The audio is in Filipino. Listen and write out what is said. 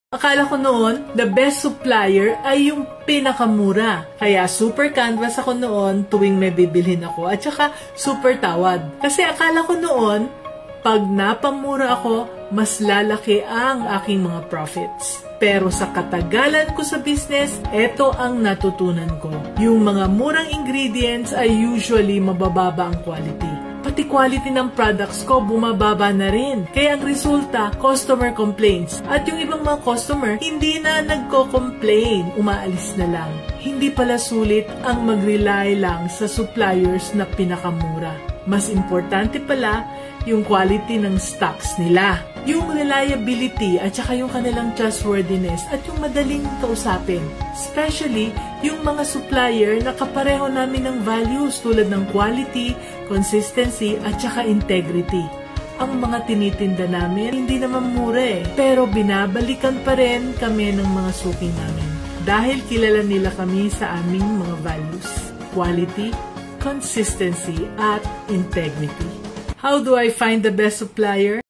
Akala ko noon, the best supplier ay yung pinakamura. Kaya super canvas ako noon tuwing may bibilhin ako at saka super tawad. Kasi akala ko noon, pag napamura ako, mas lalaki ang aking mga profits. Pero sa katagalan ko sa business, eto ang natutunan ko. Yung mga murang ingredients ay usually mabababa ang quality. Pati quality ng products ko bumababa na rin. Kaya ang resulta, customer complaints. At yung ibang mga customer, hindi na nagko-complain, umaalis na lang. Hindi pala sulit ang mag-rely lang sa suppliers na pinakamura. Mas importante pala yung quality ng stocks nila. Yung reliability at saka yung kanilang trustworthiness at yung madaling kausapin. Especially yung mga supplier na kapareho namin ng values tulad ng quality, consistency at saka integrity. Ang mga tinitinda namin hindi naman mura pero binabalikan pa rin kami ng mga suki namin. Dahil kilala nila kami sa aming mga values, quality, consistency at integrity. How do I find the best supplier?